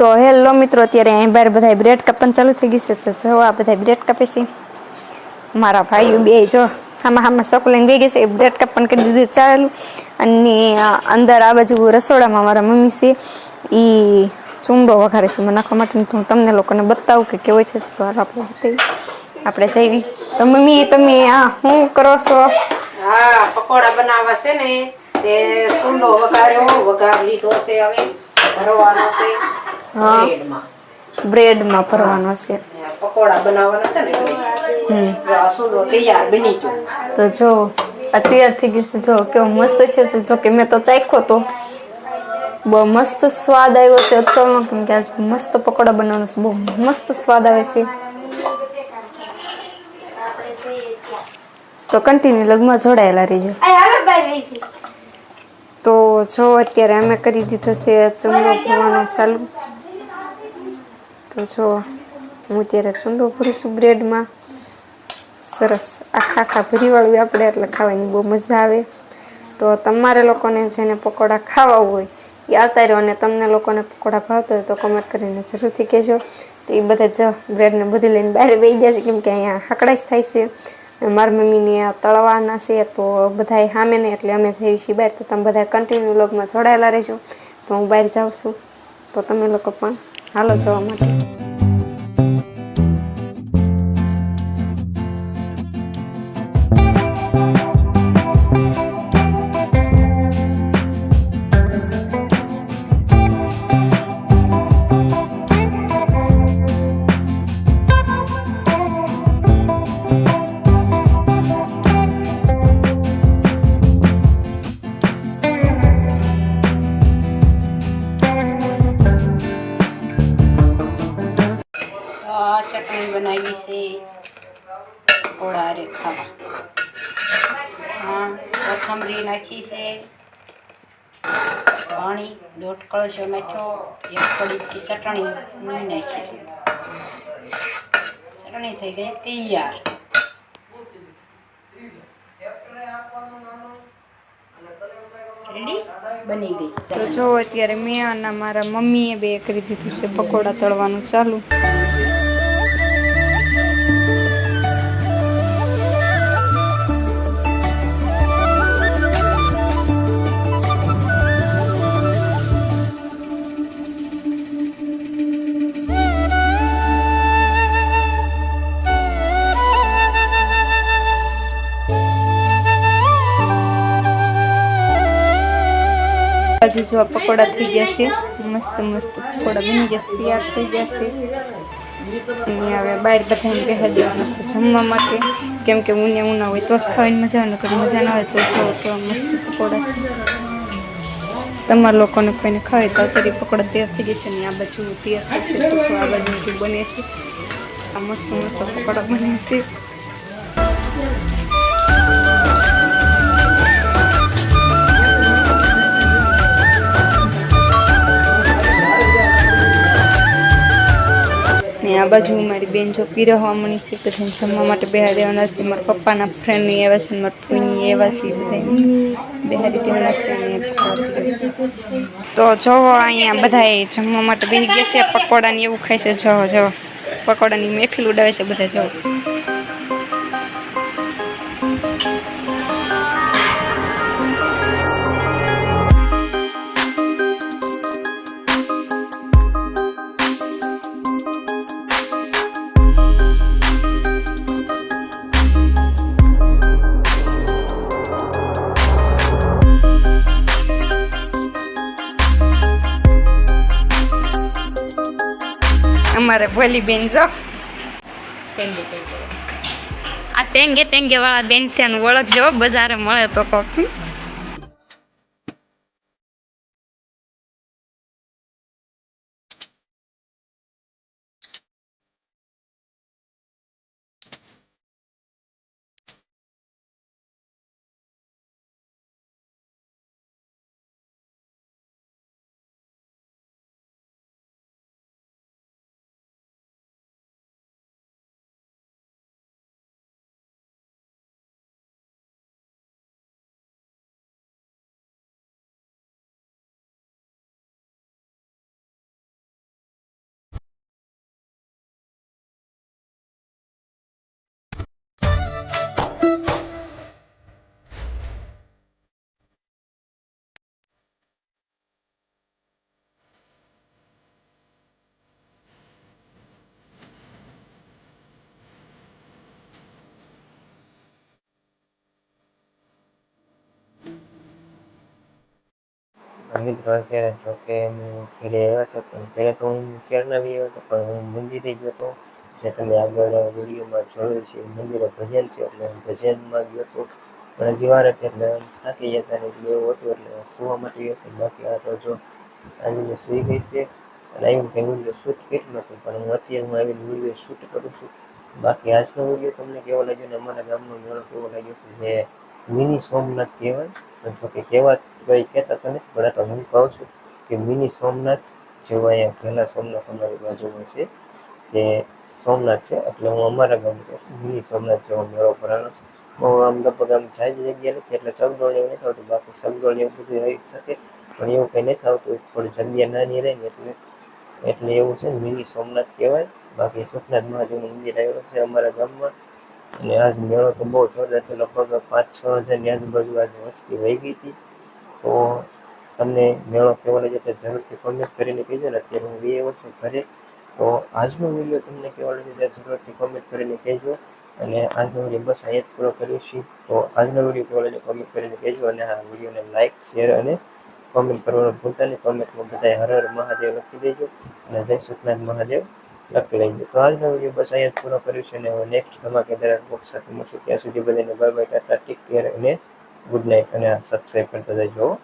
તો હેલો મિત્રો, અત્યારે અહીં બહાર બધા બ્રેડ કાપવાનું ચાલુ થઈ ગયું છે. તો જો આ બધા બ્રેડ કાપે છે. મારા ભાઈઓ બે જો આમાં સકલીને બે ગઈ છે. બ્રેડ કાપવાનું કરી દીધું ચાલુ. અને અંદર આ બાજુ રસોડામાં મારા મમ્મી છે, એ ચૂંદો વઘારે છે મને નાખવા માટે. હું તમને લોકોને બતાવું કે કેવો છે. તો આપણે બતાવી, આપણે જઈવી. તો મમ્મી તમે શું કરો છો? હા, પકોડા બનાવવા છે ને, તે ચૂંદો વઘાર લીધો છે. હવે ભરવાનો છે. હા, બ્રેડમાં ભરવાનો છે. પકોડા બનાવવાના છે ને, ચૂંદો તૈયાર બની ગયો. તો જો તૈયાર થઈ ગયું છે. જો કેવો મસ્ત છે. જો કે મેં તો ચાખ્યો તો બહુ મસ્ત સ્વાદ આવ્યો છે. અચલનો કેમ કે આજ મસ્ત પકોડા બનાવવાનો છે. બહુ મસ્ત સ્વાદ આવે છે. તો કન્ટિન્યુ લગમાં જોડાયેલા રહીજો. તો જો અત્યારે અમે કરી દીધો છે ચૂંદો ભરવાનો ચાલુ. તો જો હું અત્યારે ચૂંદો ભરું છું બ્રેડમાં. સરસ આખા ભરીવાળું આપણે એટલે ખાવાની બહુ મજા આવે. તો તમારે લોકોને જેને પકોડા ખાવા હોય એ આવતા રહ્યો. અને તમને લોકોને પકોડા ભાવતા હોય તો કમેન્ટ કરીને જરૂરથી કહેજો. તો એ બધા જો બ્રેડને બધી લઈને બહાર બેસી ગયા છે, કેમ કે અહીંયા હકડાશ થાય છે. મારા મમ્મીને તળવાના છે. તો બધા સામે ને એટલે અમે જઈએ છીએ બહાર. તો તમે બધા કન્ટિન્યુ વ્લોગમાં જોડાયેલા રહેજો. તો હું બહાર જાઉં છું. તો તમે લોકો પણ હાલો જવા માટે. ચટણી બનાવી છે પકોડા રે ખાવા. હા, કોથમરી નાખી છે, પાણી 1.5 કળશો નાખ્યો, 1 કડીથી ચટણી નાખી છે. ચટણી થઈ ગઈ તૈયાર. રેડી બની ગઈ. તો જો અત્યારે મેં અને મારા મમ્મીએ બે કરી દીધું છે પકોડા તળવાનું ચાલુ. હજી જો પકોડા થઈ ગયા છે. મસ્ત મસ્ત પકોડા બની ગયા છે, તૈયાર થઈ ગયા છે. અને હવે બહાર બધાને બેસી દેવાના છે જમવા માટે. કેમ કે ઉના હોય તો જ ખાવાની મજા આવે. નકર મજા ના આવે. તો જો કેવા મસ્ત પકોડા છે. તમારા લોકોને કોઈને ખાવે તો અત્યારે પકોડા તૈયાર થઈ જશે. ને આ બાજુ તૈયાર થશે. તો જો આ બાજુ બને છે. આ મસ્ત મસ્ત પકોડા બને છે. આ બાજુ મારી બેન જો પીરહવા મળી છે. બધાને જમવા માટે બેહાડી દેવાના છે. મારા પપ્પાના ફ્રેન્ડ ની એવા છે, મારા ફૂઈ એવા છે, બધા બેહાડી દેવાના છે. તો જોવો અહીંયા બધા જમવા માટે બેસી ગયા છે. પકોડા ને એવું ખાય છે. જોવો જોવો પકોડાની મહેફિલ ઉડાવે છે બધા. જોવો અમારે ભોલી બેન જો આ ટેંગે વાળા બેન છે. ઓળખ જો બજારે મળે તો કોક. મિત્રો અત્યારે જો કે હું ઘરે આવ્યા છે, પણ પહેલાં તો હું ક્યારના બી આવ્યો હતો, પણ હું મંદિરે ગયો હતો. જે તમે આગળ વિડીયોમાં જોયું છે, મંદિરે ભજન છે એટલે હું ભજનમાં ગયો હતો. પણ હજી વાર હતી એટલે થાકી જતા ને એટલે એવું હતું એટલે સુવા માટે ગયો હતો. બાકી આ તો જો આવીને સુઈ ગઈ છે અને આવીને કંઈ વિડીયો શૂટ કર્યું નહોતું, પણ હું અત્યારે હું આવીને વિડીયો શૂટ કરું છું. બાકી આજનો વિડીયો તમને કેવો લાગ્યો ને અમારા ગામનો મેળો કેવો લાગ્યો છે, જે મિની સોમનાથ કહેવાય. જો કે કહેવા કંઈ કહેતા તો નથી, પણ આ તો હું કહું છું કે મિની સોમનાથ જેવો અહીંયા પહેલાં સોમનાથ અમારી બાજુમાં છે તે સોમનાથ છે, એટલે હું અમારા ગામમાં કહું છું મિની સોમનાથ જેવો મેળો ભરાનો છે. બહુ આમ લગભગ આમ જાજી જગ્યા નથી એટલે ચગડોળ એવું નથી આવતું, બાકી ચગડોળ એવું બધું આવી શકે, પણ એવું કંઈ નથી આવતું. થોડી જગ્યા નાની રહે ને એટલે એવું છે ને મિની સોમનાથ કહેવાય. બાકી સોમનાથ મહાદેવનું મંદિર આવેલું છે અમારા ગામમાં. અને આજ મેળો તો બહુ જોરદાર હતો, લગભગ 5-6 હજારની આજુબાજુ આજ વસ્તી વહી ગઈ હતી. તો તમને મેળો કેવો લાગ્યો તે જરૂરથી કોમેન્ટ કરીને કહેજો ને. અત્યારે હું આવ્યો છું ઘરે, તો આજનો વિડીયો તમને કેવો લાગ્યો તે જરૂરથી કોમેન્ટ કરીને કહેજો. અને આજનો વિડીયો બસ અહીંયા જ પૂરો કર્યો છે. તો આજનો વિડીયો કેવો લાગ્યો કોમેન્ટ કરીને કહેજો, અને આ વિડીયોને લાઇક, શેર અને કોમેન્ટ કરવાનું ભૂલતા નહીં. કોમેન્ટમાં બધાએ હર હર મહાદેવ લખી દેજો અને જય સોમનાથ મહાદેવ લખી લેજો. તો આજનો વિડીયો બસ અહીંયા જ પૂરો કર્યો છે, અને હવે નેક્સ્ટ ધમાકેદાર બોક્સ સાથે મળશું. ત્યાં સુધી બધાને bye bye, Tata, take care અને ગુડ નાઇટ. અને આ સબસ્ક્રાઈબ કરતા જજો.